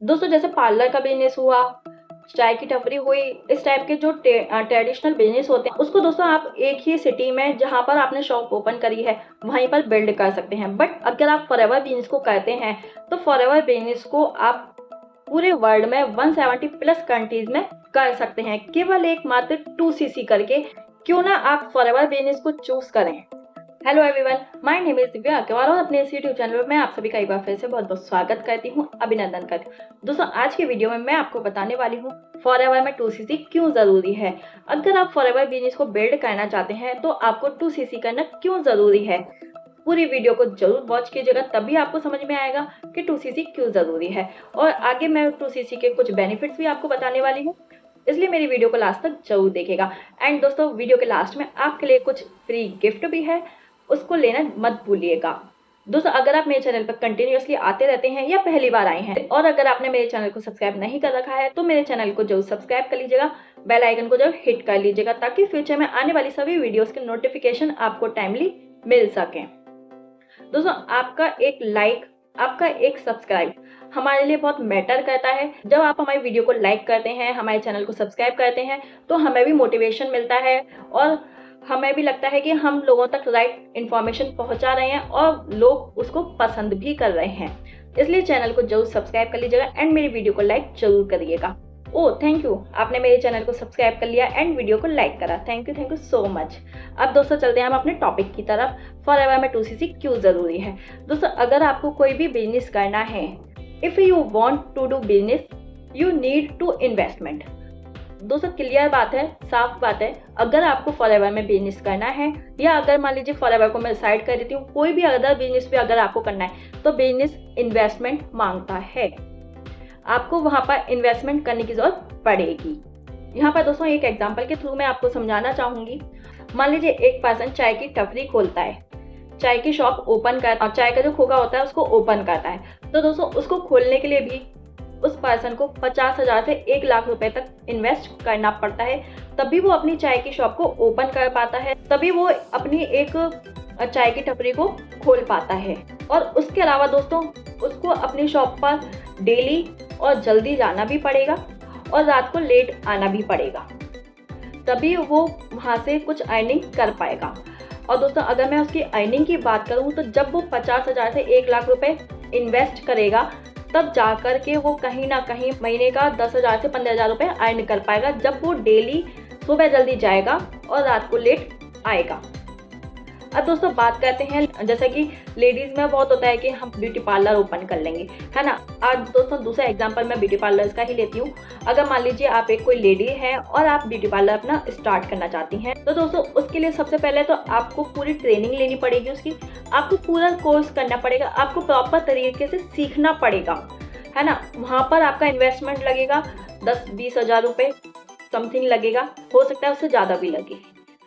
दोस्तों जैसे पार्लर का बिजनेस हुआ, चाय की टपरी हुई, इस टाइप के जो ट्रेडिशनल बिजनेस होते हैं उसको दोस्तों आप एक ही सिटी में जहाँ पर आपने शॉप ओपन करी है वहीं पर बिल्ड कर सकते हैं। बट अगर आप फॉरएवर बिजनेस को करते हैं तो फॉरएवर बिजनेस को आप पूरे वर्ल्ड में 170 प्लस कंट्रीज में कर सकते हैं, केवल एक मात्र 2cc करके। क्यों ना आप फॉरएवर बिजनेस को चूज करें। Hello everyone, my name is Divya Agarwal और अपने इस यूट्यूब चैनल पर मैं आप सभी का एक बार फिर से बहुत बहुत स्वागत करती हूँ, अभिनंदन करती हूँ। दोस्तों आज की वीडियो में मैं आपको बताने वाली हूँ फॉरएवर में 2cc क्यों जरूरी है। अगर आप फॉरएवर बिजनेस को बिल्ड करना चाहते हैं तो आपको 2cc करना क्यों जरूरी है। पूरी वीडियो को जरूर वॉच कीजिएगा, तभी आपको समझ में आएगा कि 2cc क्यों जरूरी है। और आगे मैं 2cc के कुछ बेनिफिट्स भी आपको बताने वाली हूँ, इसलिए मेरी वीडियो को लास्ट तक जरूर देखेगा। एंड दोस्तों वीडियो के लास्ट में आपके लिए कुछ फ्री गिफ्ट भी है, उसको लेना मत भूलिएगा। दोस्तों अगर आप मेरे चैनल पर कंटिन्यूअसली आते रहते हैं या पहली बार आए हैं और अगर आपने मेरे चैनल को सब्सक्राइब नहीं कर रखा है तो मेरे चैनल को जरूर सब्सक्राइब कर लीजिएगा, बेल आइकन को जरूर हिट कर लीजिएगा ताकि फ्यूचर में आने वाली सभी वीडियोस के नोटिफिकेशन आपको टाइमली मिल सके। दोस्तों आपका एक लाइक, आपका एक सब्सक्राइब हमारे लिए बहुत मैटर करता है। जब आप हमारी वीडियो को लाइक करते हैं, हमारे चैनल को सब्सक्राइब करते हैं तो हमें भी मोटिवेशन मिलता है और हमें भी लगता है कि हम लोगों तक राइट इन्फॉर्मेशन पहुंचा रहे हैं और लोग उसको पसंद भी कर रहे हैं। इसलिए चैनल को जरूर सब्सक्राइब कर लीजिएगा एंड मेरी वीडियो को लाइक जरूर करिएगा। ओह थैंक यू, आपने मेरे चैनल को सब्सक्राइब कर लिया एंड वीडियो को लाइक करा, थैंक यू सो मच। अब दोस्तों चलते हैं हम अपने टॉपिक की तरफ, फॉरएवर में 2cc क्यों जरूरी है। दोस्तों अगर आपको कोई भी बिजनेस करना है, if you want to do business you need to investment. दोस्तों क्लियर बात है, साफ बात है, अगर आपको फॉरएवर में बिजनेस करना है या अगर मान लीजिए फॉरएवर को मैं साइड कर देती हूँ, कोई भी अदर बिजनेस भी अगर आपको करना है तो बिजनेस इन्वेस्टमेंट मांगता है, आपको वहां पर इन्वेस्टमेंट करने की जरूरत पड़ेगी। यहाँ पर दोस्तों एक एग्जांपल के थ्रू मैं आपको समझाना चाहूंगी। मान लीजिए एक पर्सन चाय की टपरी खोलता है, चाय की शॉप ओपन करता है, चाय का जो खोगा होता है उसको ओपन करता है, तो दोस्तों उसको खोलने के लिए भी उस पर्सन को 50,000 से 1 लाख रुपए तक इन्वेस्ट करना पड़ता है, तभी वो अपनी चाय की शॉप को ओपन कर पाता है, तभी वो अपनी एक चाय की टपरी को खोल पाता है। और उसके अलावा दोस्तों उसको अपनी शॉप पर डेली और जल्दी जाना भी पड़ेगा और रात को लेट आना भी पड़ेगा, तभी वो वहां से कुछ अर्निंग कर पाएगा। और दोस्तों अगर मैं उसकी अर्निंग की बात करूं तो जब वो 50,000 से 1 लाख रुपए इन्वेस्ट करेगा तब जाकर के वो कहीं ना कहीं महीने का 10,000 से 15,000 रुपए अर्न कर पाएगा, जब वो डेली सुबह जल्दी जाएगा और रात को लेट आएगा। अब दोस्तों बात करते हैं, जैसे कि लेडीज में बहुत होता है कि हम ब्यूटी पार्लर ओपन कर लेंगे, है ना। आज दोस्तों दूसरा एग्जांपल मैं ब्यूटी पार्लर का ही लेती हूँ। अगर मान लीजिए आप एक कोई लेडी है और आप ब्यूटी पार्लर अपना स्टार्ट करना चाहती हैं, तो दोस्तों उसके लिए सबसे पहले तो आपको पूरी ट्रेनिंग लेनी पड़ेगी, उसकी आपको पूरा कोर्स करना पड़ेगा, आपको प्रॉपर तरीके से सीखना पड़ेगा, है ना। वहाँ पर आपका इन्वेस्टमेंट लगेगा 10-20 हजार रुपये समथिंग लगेगा, हो सकता है उससे ज़्यादा भी लगे,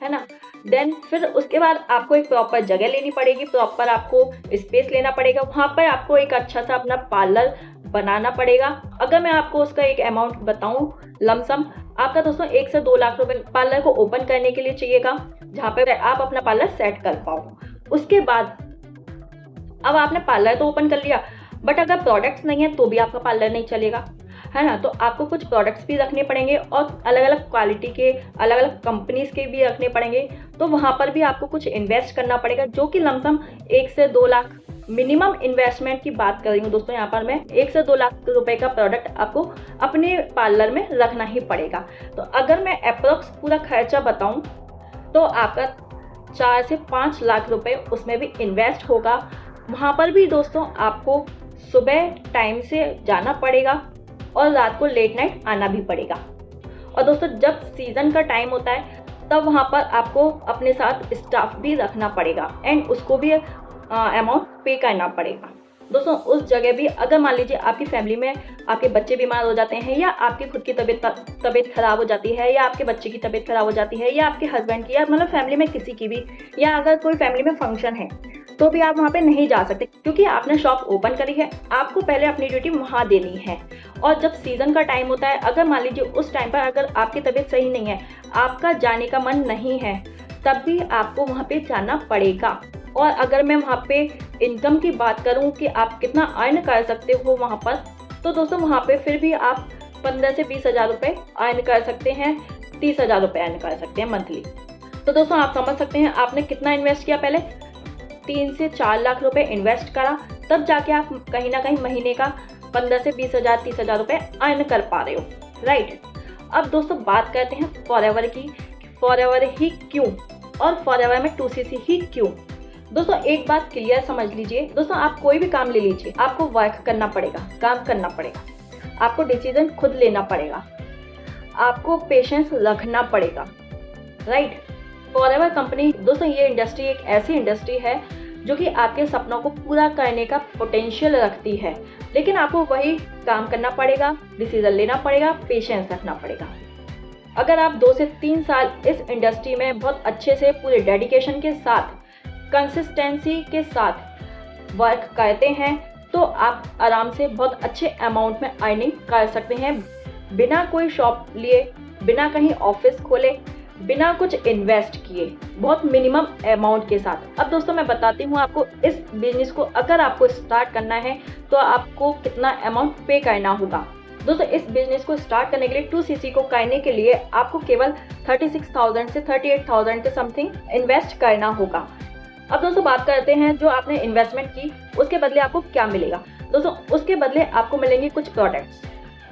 है ना। देन फिर उसके बाद आपको एक प्रॉपर जगह लेनी पड़ेगी, प्रॉपर आपको स्पेस लेना पड़ेगा, वहाँ पर आपको एक अच्छा सा अपना पार्लर बनाना पड़ेगा। अगर मैं आपको उसका एक अमाउंट बताऊं, लमसम आपका दोस्तों 1 से 2 लाख रुपए पार्लर को ओपन करने के लिए चाहिएगा, जहाँ पे आप अपना पार्लर सेट कर पाओ। उसके बाद अब आपने पार्लर तो ओपन कर लिया, बट अगर प्रोडक्ट्स नहीं है तो भी आपका पार्लर नहीं चलेगा, है ना। तो आपको कुछ प्रोडक्ट्स भी रखने पड़ेंगे और अलग अलग क्वालिटी के, अलग अलग कंपनीज के भी रखने पड़ेंगे, तो वहाँ पर भी आपको कुछ इन्वेस्ट करना पड़ेगा, जो कि लमसम 1 से 2 लाख मिनिमम इन्वेस्टमेंट की बात कर रही हूँ दोस्तों। यहाँ पर मैं 1 से 2 लाख रुपए का प्रोडक्ट आपको अपने पार्लर में रखना ही पड़ेगा। तो अगर मैं अप्रोक्स पूरा खर्चा बताऊँ तो आपका 4 से 5 लाख रुपए उसमें भी इन्वेस्ट होगा। वहाँ पर भी दोस्तों आपको सुबह टाइम से जाना पड़ेगा और रात को लेट नाइट आना भी पड़ेगा। और दोस्तों जब सीजन का टाइम होता है तब वहाँ पर आपको अपने साथ स्टाफ भी रखना पड़ेगा एंड उसको भी अमाउंट पे करना पड़ेगा। दोस्तों उस जगह भी अगर मान लीजिए आपकी फैमिली में आपके बच्चे बीमार हो जाते हैं या आपकी खुद की तबीयत खराब हो जाती है या आपके बच्चे की तबीयत खराब हो जाती है या आपके हस्बैंड की या मतलब फैमिली में किसी की भी, या अगर कोई फैमिली में फंक्शन है तो भी आप वहाँ पे नहीं जा सकते, क्योंकि आपने शॉप ओपन करी है, आपको पहले अपनी ड्यूटी वहाँ देनी है। और जब सीजन का टाइम होता है, अगर मान लीजिए उस टाइम पर अगर आपकी तबीयत सही नहीं है, आपका जाने का मन नहीं है, तब भी आपको वहाँ पे जाना पड़ेगा। और अगर मैं वहाँ पे इनकम की बात करूँ कि आप कितना अर्न कर सकते हो वहाँ पर, तो दोस्तों वहाँ पे फिर भी आप 15 से 20 हज़ार रुपये अर्न कर सकते हैं, 30 हज़ार रुपये अर्न कर सकते हैं मंथली। तो दोस्तों आप समझ सकते हैं आपने कितना इन्वेस्ट किया, पहले 3 से 4 लाख रुपए इन्वेस्ट करा, तब जाके आप कहीं ना कहीं महीने का 15 से 20 हज़ार 30 हज़ार रुपये अर्न कर पा रहे हो, राइट। अब दोस्तों बात करते हैं फॉरएवर की, फॉरएवर ही क्यों और फॉरएवर में 2cc ही क्यों। दोस्तों एक बात क्लियर समझ लीजिए, दोस्तों आप कोई भी काम ले लीजिए, आपको वर्क करना पड़ेगा, काम करना पड़ेगा, आपको डिसीजन खुद लेना पड़ेगा, आपको पेशेंस रखना पड़ेगा, राइट। फॉरएवर कंपनी दोस्तों ये इंडस्ट्री एक ऐसी इंडस्ट्री है जो कि आपके सपनों को पूरा करने का पोटेंशियल रखती है, लेकिन आपको वही काम करना पड़ेगा, डिसीजन लेना पड़ेगा, पेशेंस रखना पड़ेगा। अगर आप 2 से 3 साल इस इंडस्ट्री में बहुत अच्छे से पूरे डेडिकेशन के साथ, कंसिस्टेंसी के साथ वर्क करते हैं तो आप आराम से बहुत अच्छे अमाउंट में अर्निंग कर सकते हैं, बिना कोई शॉप लिए, बिना कहीं ऑफिस खोले, बिना कुछ इन्वेस्ट किए, बहुत मिनिमम अमाउंट के साथ। अब दोस्तों मैं बताती हूँ आपको इस बिजनेस को अगर आपको स्टार्ट करना है तो आपको कितना अमाउंट पे करना होगा। दोस्तों इस बिजनेस को स्टार्ट करने के लिए 2cc को करने के लिए आपको केवल 36,000 से 38,000 के समथिंग इन्वेस्ट करना होगा। अब दोस्तों बात करते हैं जो आपने इन्वेस्टमेंट की उसके बदले आपको क्या मिलेगा। दोस्तों उसके बदले आपको मिलेंगे कुछ प्रोडक्ट्स।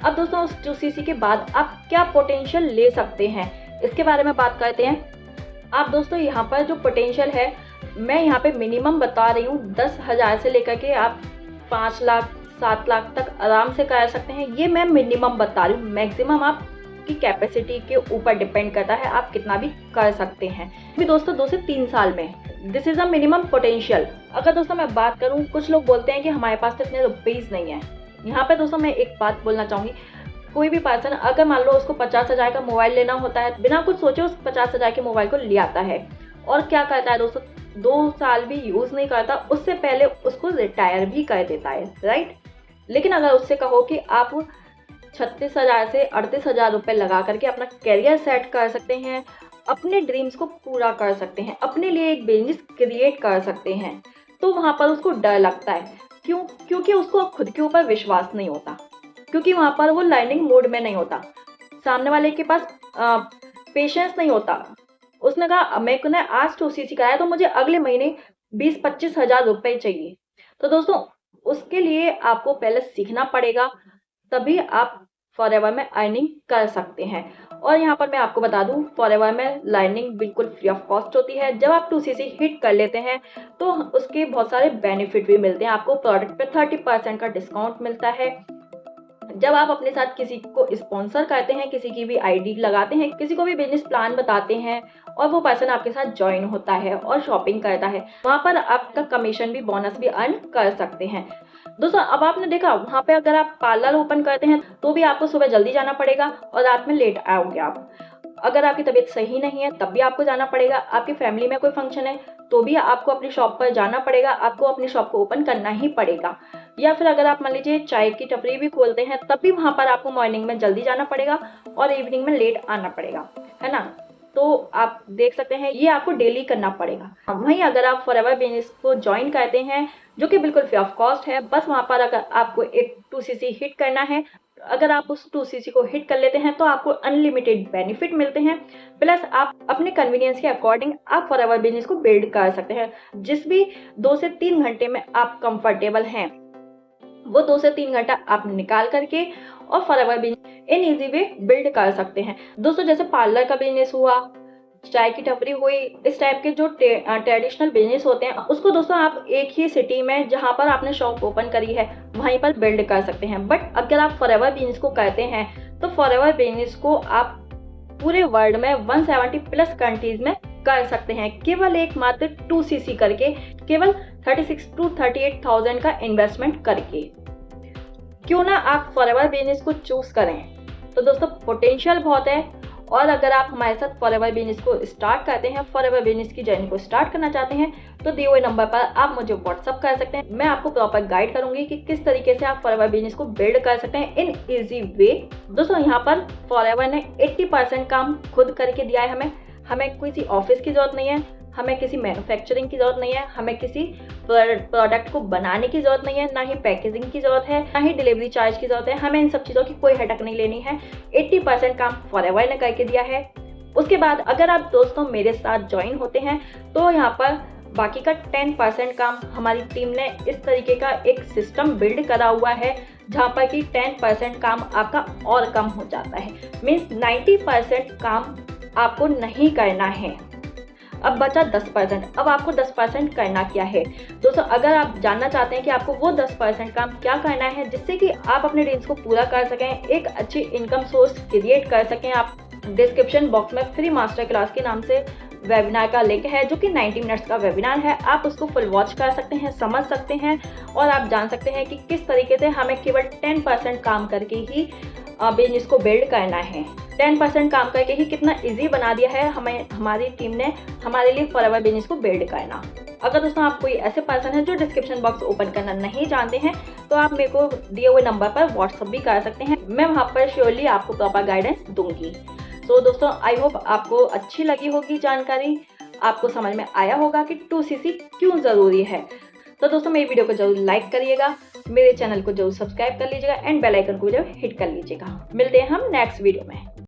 अब दोस्तों उस 2cc के बाद आप क्या पोटेंशियल ले सकते हैं इसके बारे में बात करते हैं। आप दोस्तों यहाँ पर जो पोटेंशियल है मैं यहाँ पे मिनिमम बता रही हूँ, 10,000 से लेकर के आप 5 लाख 7 लाख तक आराम से कर सकते हैं। ये मैं मिनिमम बता रही हूँ, मैक्सिमम आपकी कैपेसिटी के ऊपर डिपेंड करता है, आप कितना भी कर सकते हैं। भी दोस्तों 2 से 3 साल में this is a minimum potential. अगर दोस्तों मैं बात करूँ, कुछ लोग बोलते हैं कि हमारे पास तो इतने रुपीज़ नहीं है। यहाँ पे दोस्तों मैं एक बात बोलना चाहूँगी, कोई भी पर्सन अगर मान लो उसको 50,000 का मोबाइल लेना होता है, बिना कुछ सोचे उस 50,000 के मोबाइल को ले आता है और क्या करता है दोस्तों, 2 साल भी यूज़ नहीं करता, उससे पहले उसको रिटायर भी कर देता है, राइट। लेकिन अगर उससे कहो कि आप 36,000 से 38,000 रुपये लगा करके अपना करियर सेट कर सकते हैं, अपने ड्रीम्स को पूरा कर सकते हैं, अपने लिए एक बिजनेस क्रिएट कर सकते हैं, तो वहाँ पर उसको डर लगता है। क्यों? क्योंकि उसको खुद के ऊपर विश्वास नहीं होता, क्योंकि वहाँ पर वो लर्निंग मोड में नहीं होता, सामने वाले के पास पेशेंस नहीं होता। उसने कहा मैंने आज 2cc कराया तो मुझे अगले महीने 20-25 हज़ार रुपये चाहिए। तो दोस्तों उसके लिए आपको पहले सीखना पड़ेगा, तभी आप फॉरएवर में अर्निंग कर सकते हैं। और यहाँ पर मैं आपको बता दूँ, फॉरएवर में लर्निंग बिल्कुल फ्री ऑफ कॉस्ट होती है। जब आप 2cc हिट कर लेते हैं तो उसके बहुत सारे बेनिफिट भी मिलते हैं। आपको प्रोडक्ट पे 30% का डिस्काउंट मिलता है। जब आप अपने साथ किसी को स्पॉन्सर करते हैं, किसी की भी आईडी लगाते हैं, किसी को भी बिजनेस प्लान बताते हैं और वो पर्सन आपके साथ ज्वाइन होता है और शॉपिंग करता है, वहाँ पर आपका कमीशन भी, बोनस भी अर्न कर सकते हैं। दोस्तों अब आपने देखा वहाँ पे अगर आप पार्लर ओपन करते हैं तो भी आपको सुबह जल्दी जाना पड़ेगा और रात में लेट आओगे आप। अगर आपकी तबीयत सही नहीं है तब भी आपको जाना पड़ेगा। आपकी फैमिली में कोई फंक्शन है तो भी आपको अपनी शॉप पर जाना पड़ेगा, आपको अपनी शॉप को ओपन करना ही पड़ेगा। या फिर अगर आप मान लीजिए चाय की टपरी भी खोलते हैं तब भी वहाँ पर आपको मॉर्निंग में जल्दी जाना पड़ेगा और इवनिंग में लेट आना पड़ेगा, है ना। तो आप देख सकते हैं ये आपको डेली करना पड़ेगा। वहीं अगर आप फॉरएवर बिजनेस को ज्वाइन करते हैं जो कि बिल्कुल फ्री ऑफ कॉस्ट है, बस वहाँ पर अगर आपको एक 2cc हिट करना है, अगर आप उस 2cc को हिट कर लेते हैं तो आपको अनलिमिटेड बेनिफिट मिलते हैं, प्लस आप अपने कन्वीनियंस के अकॉर्डिंग आप फॉरएवर बिजनेस को बिल्ड कर सकते हैं। जिस भी 2 से 3 घंटे में आप कंफर्टेबल हैं वो 2 से 3 घंटा आप निकाल करके और forever business in easy way build कर सकते हैं। दोस्तों जैसे पार्लर का बिजनेस हुआ, चाय की टपरी हुई, इस टाइप के जो ट्रेडिशनल बिजनेस होते हैं उसको दोस्तों आप एक ही सिटी में जहां पर आपने शॉप ओपन करी है वहीं पर बिल्ड कर सकते हैं। बट अगर आप फॉरएवर बिजनेस को करते हैं तो फॉरएवर बिजनेस को आप पूरे वर्ल्ड में 170 प्लस कंट्रीज में कर सकते हैं, केवल एक मात्र 2cc करके, केवल 36 to 38,000 का इन्वेस्टमेंट करके। क्यों ना आप फॉरएवर बिजनेस को चूज करें। तो दोस्तों पोटेंशियल बहुत है और अगर आप हमारे साथ फॉरएवर बिजनेस को स्टार्ट करते हैं, फॉरएवर बिजनेस की जर्नी को स्टार्ट करना चाहते हैं तो दिए हुए नंबर पर आप मुझे व्हाट्सअप कर सकते हैं। मैं आपको प्रॉपर गाइड करूंगी कि किस तरीके से आप फॉरएवर बिजनेस को बिल्ड कर सकते हैं इन इजी वे। दोस्तों यहाँ पर फॉरएवर ने 80% काम खुद करके दिया है हमें किसी ऑफिस की जरूरत नहीं है, हमें किसी मैन्युफैक्चरिंग की ज़रूरत नहीं है, हमें किसी प्रोडक्ट को बनाने की ज़रूरत नहीं है, ना ही पैकेजिंग की ज़रूरत है, ना ही डिलीवरी चार्ज की ज़रूरत है। हमें इन सब चीज़ों की कोई हेडेक नहीं लेनी है। 80% काम फॉरएवर ने करके दिया है। उसके बाद अगर आप दोस्तों मेरे साथ ज्वाइन होते हैं तो यहाँ पर बाकी का 10% काम हमारी टीम ने इस तरीके का एक सिस्टम बिल्ड करा हुआ है जहाँ पर कि 10% काम आपका और कम हो जाता है। मीन्स 90% काम आपको नहीं करना है। अब बचा 10%। अब आपको 10% करना क्या है दोस्तों? अगर आप जानना चाहते हैं कि आपको वो 10% काम क्या करना है जिससे कि आप अपने ड्रीम्स को पूरा कर सकें, एक अच्छी इनकम सोर्स क्रिएट कर सकें, आप डिस्क्रिप्शन बॉक्स में फ्री मास्टर क्लास के नाम से वेबिनार का लिंक है जो कि 90 मिनट्स का वेबिनार है। आप उसको फुल वॉच कर सकते हैं, समझ सकते हैं और आप जान सकते हैं कि किस तरीके से हमें केवल 10% काम करके ही बिजनेस को बिल्ड करना है। 10% काम करके ही कितना इजी बना दिया है हमें हमारी टीम ने हमारे लिए फॉरएवर बिजनेस को बिल्ड करना। अगर दोस्तों आप कोई ऐसे पर्सन है जो डिस्क्रिप्शन बॉक्स ओपन करना नहीं जानते हैं तो आप मेरे को दिए हुए नंबर पर व्हाट्सअप भी कर सकते हैं। मैं वहाँ पर श्योरली आपको प्रॉपर गाइडेंस दूंगी। तो दोस्तों आई होप आपको अच्छी लगी होगी जानकारी, आपको समझ में आया होगा कि 2CC क्यों ज़रूरी है। तो दोस्तों मेरी वीडियो को जरूर लाइक करिएगा, मेरे चैनल को जरूर सब्सक्राइब कर लीजिएगा एंड बेल आइकन को जरूर हिट कर लीजिएगा। मिलते हैं हम नेक्स्ट वीडियो में।